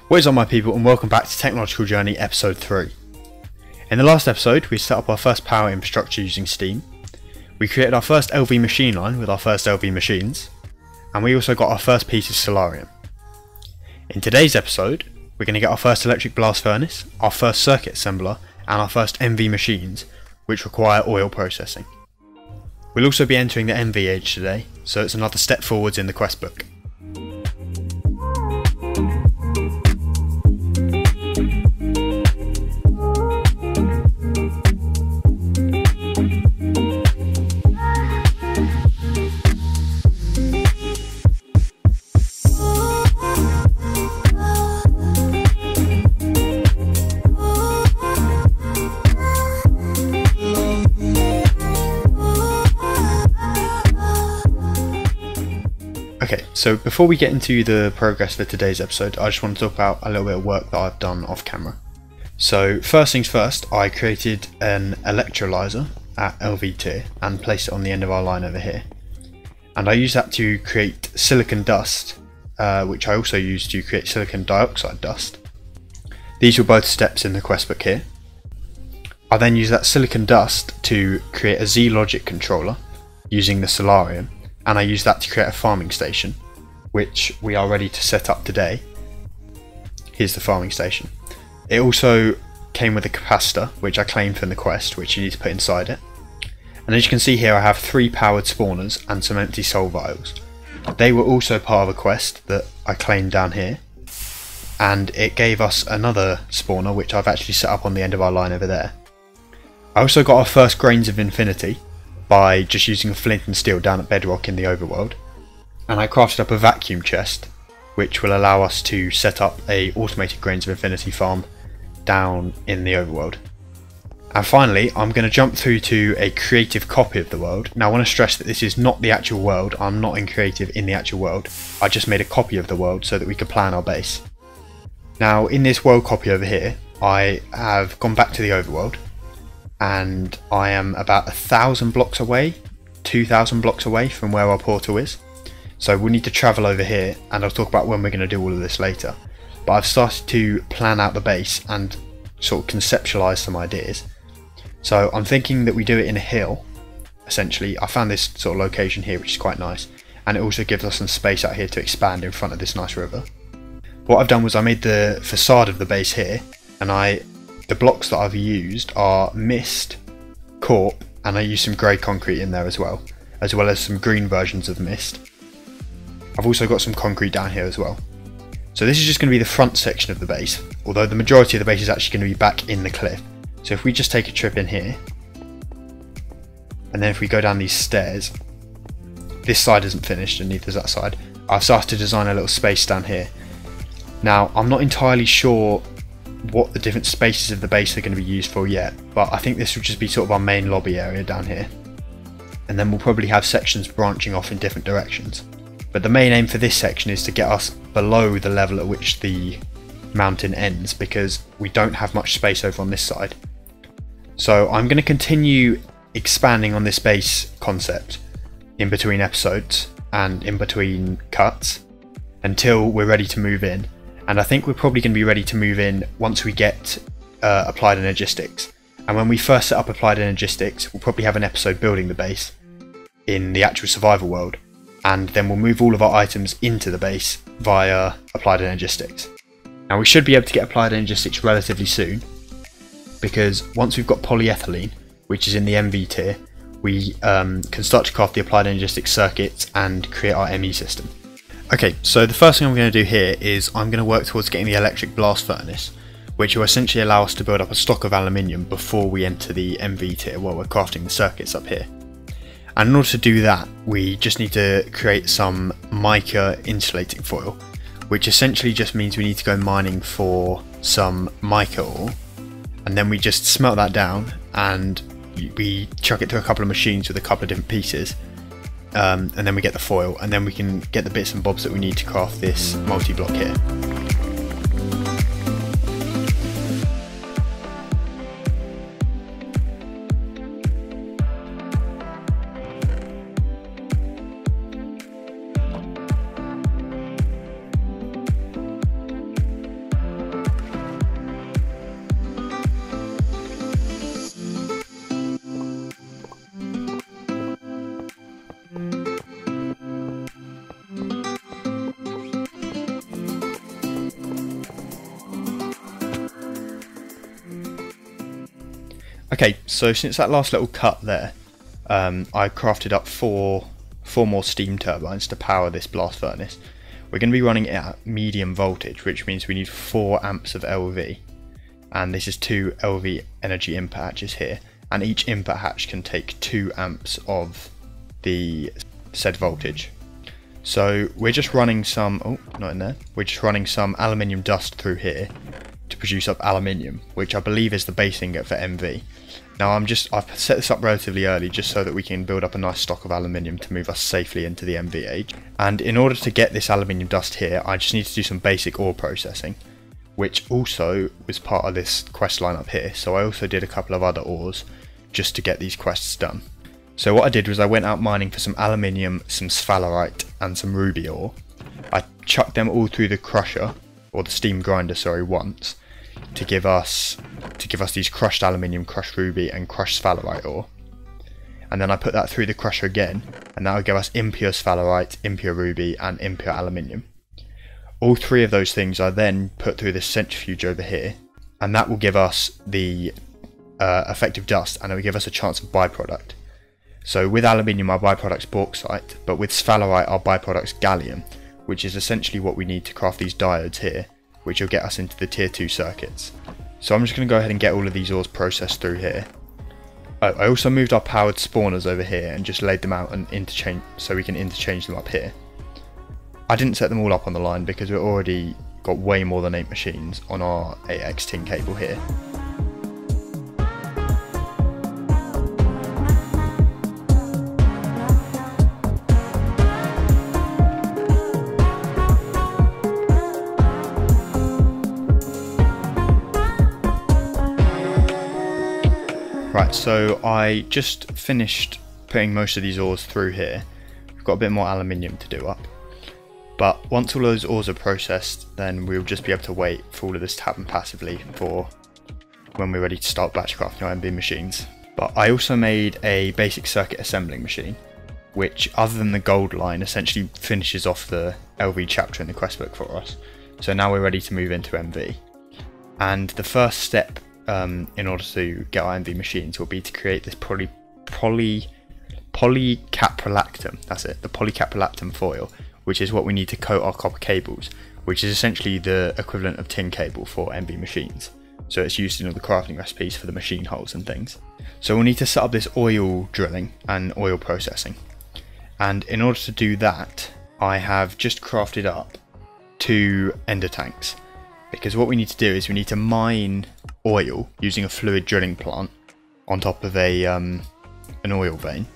What is up, my people, and welcome back to Technological Journey episode 3. In the last episode we set up our first power infrastructure using Steam, we created our first LV machine line with our first LV machines, and we also got our first piece of solarium. In today's episode we're going to get our first electric blast furnace, our first circuit assembler, and our first MV machines, which require oil processing. We'll also be entering the MV age today, so it's another step forwards in the quest book. Okay, so before we get into the progress for today's episode, I just want to talk about a little bit of work that I've done off camera. So first things first, I created an electrolyzer at LV tier and placed it on the end of our line over here. And I used that to create silicon dust, which I also used to create silicon dioxide dust. These were both steps in the quest book here. I then used that silicon dust to create a Z-Logic controller using the solarium, and I used that to create a farming station, which we are ready to set up today. Here's the farming station. It also came with a capacitor, which I claimed from the quest, which you need to put inside it. And as you can see here, I have 3 powered spawners and some empty soul vials. They were also part of a quest that I claimed down here, and it gave us another spawner, which I've actually set up on the end of our line over there. I also got our first grains of infinity by just using a flint and steel down at bedrock in the overworld, and I crafted up a vacuum chest which will allow us to set up a automated grains of infinity farm down in the overworld. And finally, I'm going to jump through to a creative copy of the world. Now I want to stress that this is not the actual world. I'm not in creative in the actual world. I just made a copy of the world so that we could plan our base. Now in this world copy over here, I have gone back to the overworld, and I am about 1,000 blocks away, 2,000 blocks away from where our portal is. So we'll need to travel over here, and I'll talk about when we're going to do all of this later. But I've started to plan out the base and sort of conceptualise some ideas. So I'm thinking that we do it in a hill, essentially. I found this sort of location here which is quite nice, and it also gives us some space out here to expand in front of this nice river. What I've done was I made the facade of the base here, and the blocks that I've used are mist, corp, and I used some grey concrete in there as well as some green versions of mist. I've also got some concrete down here as well. So this is just going to be the front section of the base, although the majority of the base is actually going to be back in the cliff. So if we just take a trip in here, and then if we go down these stairs, this side isn't finished and neither is that side. I've started to design a little space down here. Now I'm not entirely sure what the different spaces of the base are going to be used for yet, but I think this will just be sort of our main lobby area down here, and then we'll probably have sections branching off in different directions. But the main aim for this section is to get us below the level at which the mountain ends, because we don't have much space over on this side. So I'm going to continue expanding on this base concept in between episodes and in between cuts until we're ready to move in. And I think we're probably going to be ready to move in once we get applied energistics. And when we first set up applied energistics, we'll probably have an episode building the base in the actual survival world, and then we'll move all of our items into the base via applied energistics. Now we should be able to get applied energistics relatively soon, because once we've got polyethylene, which is in the MV tier, we can start to craft the applied energistics circuits and create our ME system. Okay, so the first thing I'm going to do here is I'm going to work towards getting the electric blast furnace, which will essentially allow us to build up a stock of aluminium before we enter the MV tier while we're crafting the circuits up here. And in order to do that, we just need to create some mica insulating foil, which essentially just means we need to go mining for some mica ore, and then we just smelt that down and we chuck it to a couple of machines with a couple of different pieces. And then we get the foil, and then we can get the bits and bobs that we need to craft this multi-block here. Okay, so since that last little cut there, I crafted up four more steam turbines to power this blast furnace. We're going to be running it at medium voltage, which means we need 4 amps of LV, and this is 2 LV energy input hatches here, and each input hatch can take 2 amps of the said voltage. So we're just running some, we're just running some aluminium dust through here to produce up aluminium, which I believe is the base ingot for MV. Now I've set this up relatively early just so that we can build up a nice stock of aluminium to move us safely into the MV age. And in order to get this aluminium dust here, I just need to do some basic ore processing, which also was part of this quest line up here. So I also did a couple of other ores just to get these quests done. So what I did was I went out mining for some aluminium, some sphalerite and some ruby ore. I chucked them all through the crusher, or the steam grinder, sorry, once, to give us these crushed aluminium, crushed ruby and crushed sphalerite ore. And then I put that through the crusher again, and that will give us impure sphalerite, impure ruby and impure aluminium. All 3 of those things I then put through this centrifuge over here, and that will give us the effective dust, and it will give us a chance of byproduct. So with aluminium our byproduct's bauxite, but with sphalerite our byproduct's gallium, which is essentially what we need to craft these diodes here, which will get us into the tier 2 circuits. So I'm just going to go ahead and get all of these ores processed through here. Oh, I also moved our powered spawners over here and just laid them out and interchange, so we can interchange them up here. I didn't set them all up on the line because we've already got way more than 8 machines on our 8x tin cable here. Right, so I just finished putting most of these ores through here. We've got a bit more aluminium to do up. But once all those ores are processed, then we'll just be able to wait for all of this to happen passively for when we're ready to start batch crafting our MB machines. But I also made a basic circuit assembling machine, which other than the gold line essentially finishes off the LV chapter in the quest book for us. So now we're ready to move into MV. And the first step in order to get our MV machines will be to create this polycaprolactam, that's it, the polycaprolactam foil, which is what we need to coat our copper cables, which is essentially the equivalent of tin cable for MV machines. So it's used in all the crafting recipes for the machine holes and things. So we'll need to set up this oil drilling and oil processing. And in order to do that, I have just crafted up 2 ender tanks. Because what we need to do is we need to mine oil using a fluid drilling plant on top of a an oil vein.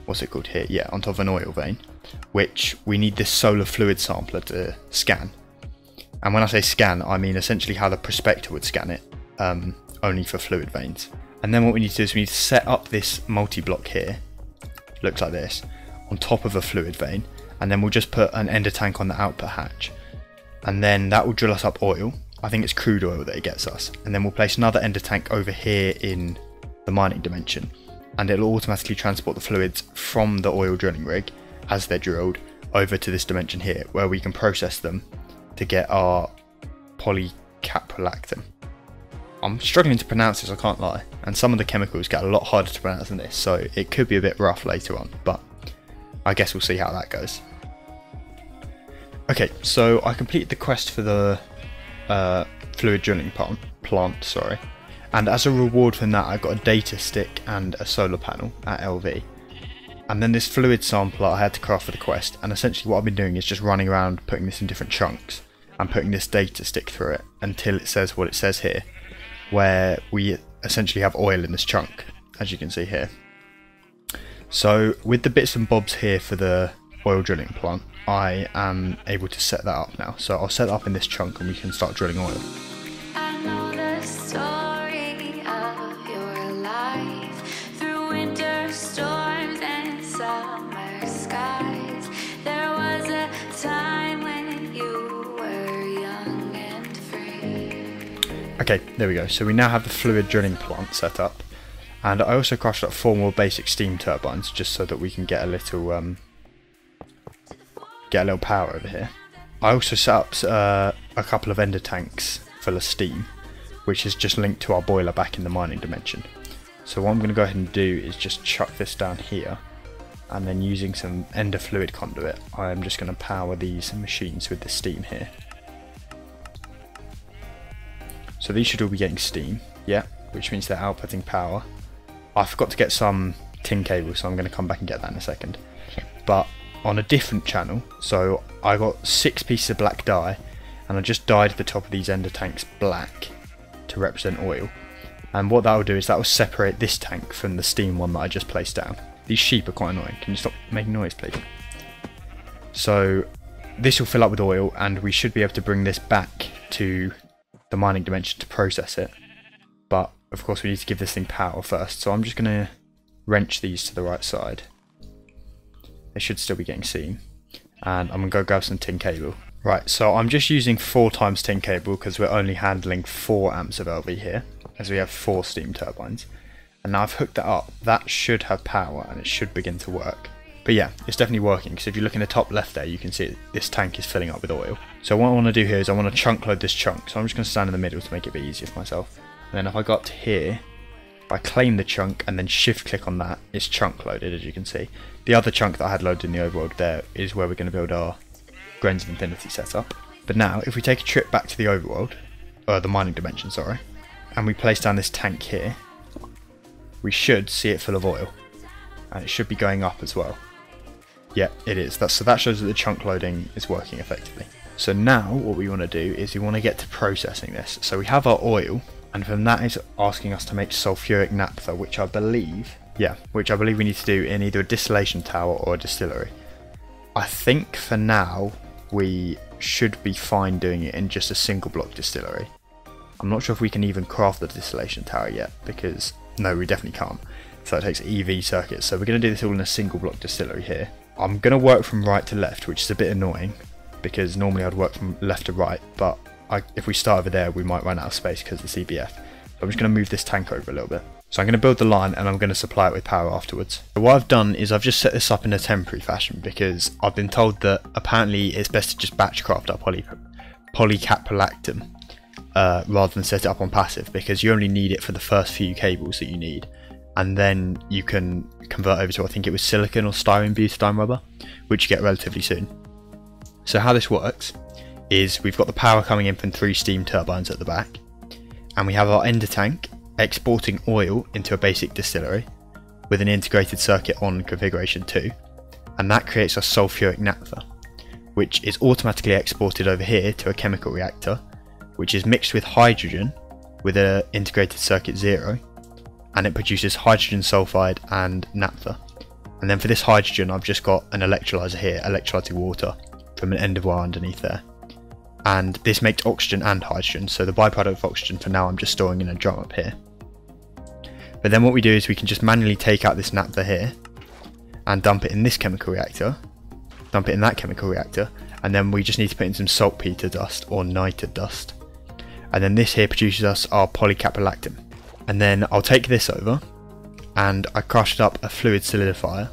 What's it called here? Yeah, on top of an oil vein, which we need this solar fluid sampler to scan. And when I say scan, I mean essentially how the prospector would scan it, only for fluid veins. And then what we need to do is we need to set up this multi-block here, looks like this, on top of a fluid vein, and then we'll just put an ender tank on the output hatch. And then that will drill us up oil. I think it's crude oil that it gets us. And then we'll place another ender tank over here in the mining dimension. And it'll automatically transport the fluids from the oil drilling rig, as they're drilled, over to this dimension here, where we can process them to get our polycaprolactam. I'm struggling to pronounce this, I can't lie. And some of the chemicals get a lot harder to pronounce than this, so it could be a bit rough later on. But I guess we'll see how that goes. Okay, so I completed the quest for the fluid drilling plant, and as a reward for that I got a data stick and a solar panel at LV. And then this fluid sampler I had to craft for the quest, and essentially what I've been doing is just running around putting this in different chunks and putting this data stick through it until it says what it says here, where we essentially have oil in this chunk, as you can see here. So with the bits and bobs here for the oil drilling plant, I am able to set that up now. So I'll set it up in this chunk and we can start drilling oil. I know the story of your life through winter storms and summer skies. There was a time when you were young and free. Okay, there we go. So we now have the fluid drilling plant set up, and I also crafted up 4 more basic steam turbines just so that we can get a little power over here. I also set up a couple of ender tanks full of steam, which is just linked to our boiler back in the mining dimension. So what I'm going to go ahead and do is just chuck this down here, and then using some ender fluid conduit, I'm just going to power these machines with the steam here. So these should all be getting steam, yeah, which means they're outputting power. I forgot to get some tin cable, so I'm going to come back and get that in a second. But on a different channel, so I got 6 pieces of black dye, and I just dyed the top of these ender tanks black to represent oil. And what that will do is that will separate this tank from the steam one that I just placed down. These sheep are quite annoying. Can you stop making noise, please? So this will fill up with oil, and we should be able to bring this back to the mining dimension to process it. But of course we need to give this thing power first, so I'm just going to wrench these to the right side. They should still be getting steam, and I'm going to go grab some tin cable. Right, so I'm just using 4 times tin cable because we're only handling 4 amps of LV here, as we have 4 steam turbines. And now I've hooked that up, that should have power and it should begin to work. But yeah, it's definitely working, because if you look in the top left there, you can see this tank is filling up with oil. So what I want to do here is I want to chunk load this chunk, so I'm just going to stand in the middle to make it a bit easier for myself. And then if I got to here, if I claim the chunk and then shift click on that, it's chunk loaded, as you can see. The other chunk that I had loaded in the overworld there is where we're going to build our Grains of Infinity setup. But now, if we take a trip back to the overworld, or the mining dimension, sorry, and we place down this tank here, we should see it full of oil. And it should be going up as well. Yeah, it is. So that shows that the chunk loading is working effectively. So now, what we want to do is we want to get to processing this. So we have our oil, and from that is asking us to make sulfuric naphtha, which I believe we need to do in either a distillation tower or a distillery. I think for now we should be fine doing it in just a single block distillery. I'm not sure if we can even craft the distillation tower yet, because no, we definitely can't. So it takes EV circuits. So we're going to do this all in a single block distillery here. I'm going to work from right to left, which is a bit annoying because normally I'd work from left to right, but if we start over there we might run out of space because of the CBF. So I'm just going to move this tank over a little bit. So I'm going to build the line and I'm going to supply it with power afterwards. So what I've done is I've just set this up in a temporary fashion because I've been told that apparently it's best to just batch craft our polycaprolactam rather than set it up on passive, because you only need it for the first few cables that you need, and then you can convert over to, I think it was silicon or styrene butadiene rubber, which you get relatively soon. So how this works is we've got the power coming in from 3 steam turbines at the back, and we have our ender tank exporting oil into a basic distillery with an integrated circuit on configuration 2, and that creates a sulfuric naphtha, which is automatically exported over here to a chemical reactor, which is mixed with hydrogen with an integrated circuit 0, and it produces hydrogen sulfide and naphtha. And then for this hydrogen I've just got an electrolyzer here, electrolyzing water from an end of wire underneath there. And this makes oxygen and hydrogen, so the byproduct of oxygen for now I'm just storing in a drum up here. But then what we do is we can just manually take out this naphtha here and dump it in this chemical reactor, dump it in that chemical reactor, and then we just need to put in some saltpeter dust or niter dust. And then this here produces us our polycaprolactam. And then I'll take this over and I crushed up a fluid solidifier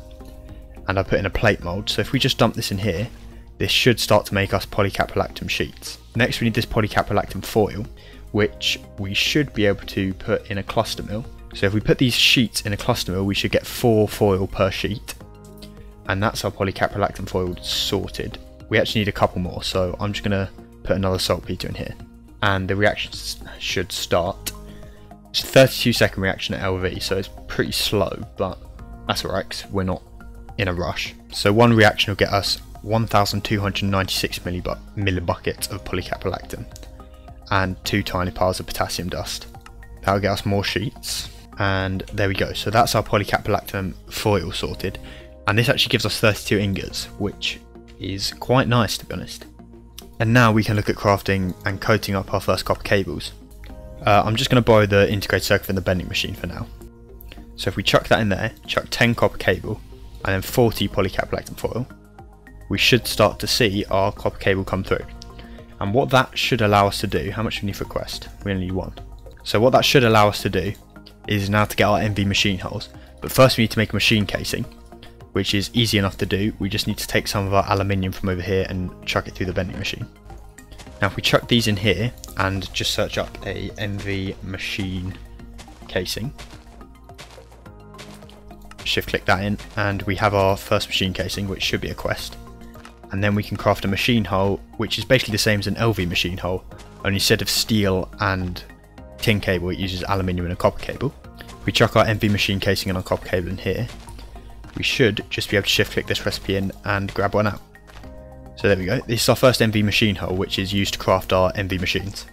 and I put in a plate mold. So if we just dump this in here, this should start to make us polycaprolactam sheets. Next we need this polycaprolactam foil, which we should be able to put in a cluster mill. So if we put these sheets in a cluster mill, we should get 4 foil per sheet. And that's our polycaprolactam foil sorted. We actually need a couple more, so I'm just going to put another saltpeter in here. And the reaction should start. It's a 32-second reaction at LV, so it's pretty slow, but that's alright because we're not in a rush. So one reaction will get us 1,296 millibuckets of polycaprolactam and 2 tiny piles of potassium dust. That'll get us more sheets, and there we go. So that's our polycaprolactam foil sorted, and this actually gives us 32 ingots, which is quite nice to be honest. And now we can look at crafting and coating up our first copper cables. I'm just going to borrow the integrated circuit from the bending machine for now. So if we chuck that in there, chuck 10 copper cable and then 40 polycaprolactam foil, we should start to see our copper cable come through. And what that should allow us to do, how much do we need for a quest? We only need 1. So what that should allow us to do is now to get our MV machine holes. But first we need to make a machine casing, which is easy enough to do. We just need to take some of our aluminium from over here and chuck it through the bending machine. Now if we chuck these in here and just search up a MV machine casing, shift click that in, and we have our first machine casing, which should be a quest. And then we can craft a machine hull, which is basically the same as an LV machine hull, only instead of steel and tin cable it uses aluminium and a copper cable. We chuck our MV machine casing and our copper cable in here. We should just be able to shift click this recipe in and grab one out. So there we go, this is our first MV machine hull, which is used to craft our MV machines.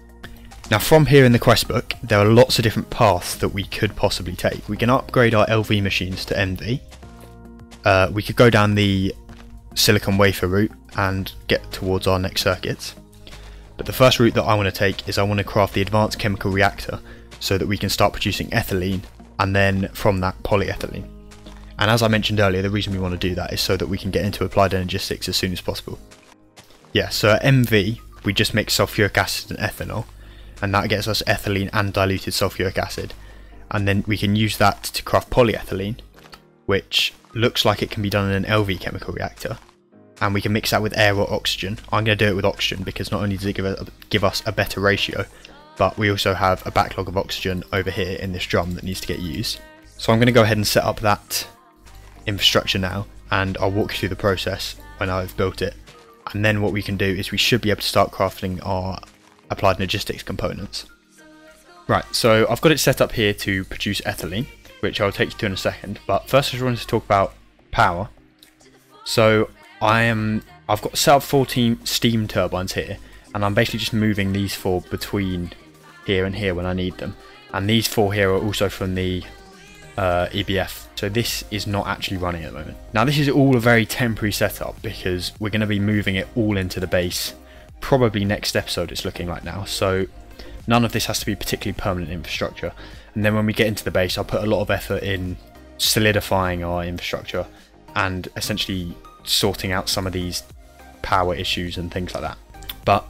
Now from here in the quest book, there are lots of different paths that we could possibly take. We can upgrade our LV machines to MV. We could go down the silicon wafer route and get towards our next circuits. But the first route that I want to take is I want to craft the advanced chemical reactor so that we can start producing ethylene, and then from that polyethylene. And as I mentioned earlier, the reason we want to do that is so that we can get into applied energistics as soon as possible. Yeah, so at MV we just mix sulfuric acid and ethanol, and that gets us ethylene and diluted sulfuric acid, and then we can use that to craft polyethylene, which looks like it can be done in an LV chemical reactor, and we can mix that with air or oxygen. I'm going to do it with oxygen because not only does it give us a better ratio, but we also have a backlog of oxygen over here in this drum that needs to get used. So I'm going to go ahead and set up that infrastructure now, and I'll walk you through the process when I've built it. And then what we can do is we should be able to start crafting our applied logistics components. Right, so I've got it set up here to produce ethylene, which I'll take you to in a second, but first I just wanted to talk about power. So I've got set up 14 steam turbines here, and I'm basically just moving these 4 between here and here when I need them. And these 4 here are also from the EBF, so this is not actually running at the moment. Now this is all a very temporary setup because we're going to be moving it all into the base probably next episode, it's looking like now, so none of this has to be particularly permanent infrastructure. And then when we get into the base, I'll put a lot of effort in solidifying our infrastructure and essentially sorting out some of these power issues and things like that. But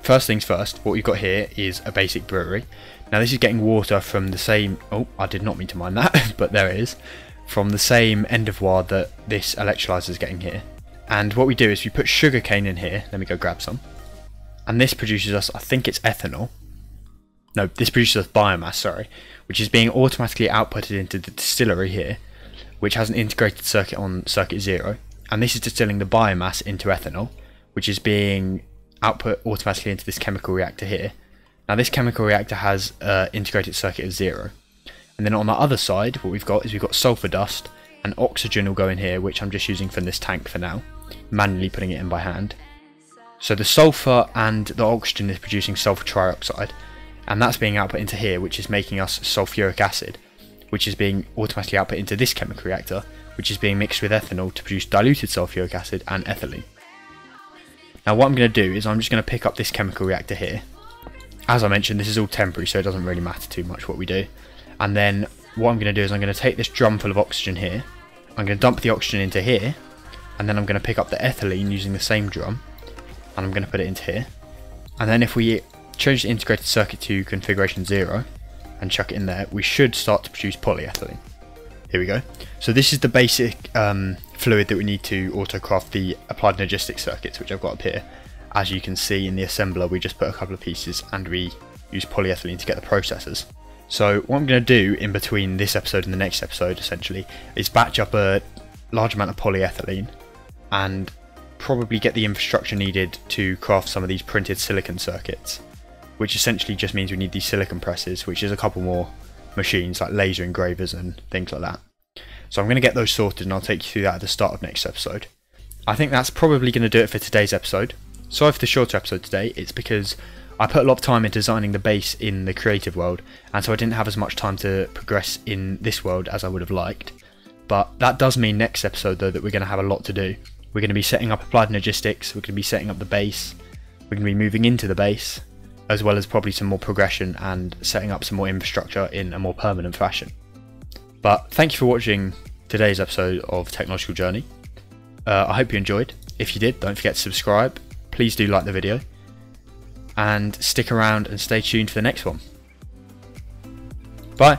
first things first, what we've got here is a basic brewery. Now this is getting water from the same, oh I did not mean to mind that, but there it is, from the same end of wire that this electrolyzer is getting here. And what we do is we put sugarcane in here, let me go grab some, and this produces us, I think it's ethanol, no, this produces us biomass, sorry, which is being automatically outputted into the distillery here, which has an integrated circuit on circuit 0, and this is distilling the biomass into ethanol, which is being output automatically into this chemical reactor here. Now this chemical reactor has an integrated circuit of 0, and then on the other side what we've got is we've got sulfur dust, and oxygen will go in here, which I'm just using from this tank for now, manually putting it in by hand. So the sulfur and the oxygen is producing sulfur trioxide, and that's being output into here, which is making us sulfuric acid, which is being automatically output into this chemical reactor, which is being mixed with ethanol to produce diluted sulfuric acid and ethylene. Now what I'm going to do is I'm just going to pick up this chemical reactor here. As I mentioned, this is all temporary, so it doesn't really matter too much what we do. And then what I'm going to do is I'm going to take this drum full of oxygen here, I'm going to dump the oxygen into here, and then I'm going to pick up the ethylene using the same drum, and I'm going to put it into here. And then if we change the integrated circuit to configuration 0 and chuck it in there, we should start to produce polyethylene. Here we go. So this is the basic fluid that we need to autocraft the applied logistics circuits, which I've got up here. As you can see in the assembler, we just put a couple of pieces and we use polyethylene to get the processors. So what I'm going to do in between this episode and the next episode essentially is batch up a large amount of polyethylene and probably get the infrastructure needed to craft some of these printed silicon circuits, which essentially just means we need these silicon presses, which is a couple more machines like laser engravers and things like that. So I'm going to get those sorted and I'll take you through that at the start of next episode. I think that's probably going to do it for today's episode. Sorry for the shorter episode today, it's because I put a lot of time into designing the base in the creative world, and so I didn't have as much time to progress in this world as I would have liked. But that does mean next episode though that we're going to have a lot to do. We're going to be setting up applied logistics, we're going to be setting up the base, we're going to be moving into the base, as well as probably some more progression and setting up some more infrastructure in a more permanent fashion. But thank you for watching today's episode of Technological Journey. I hope you enjoyed. If you did, don't forget to subscribe. Please do like the video. And stick around and stay tuned for the next one. Bye!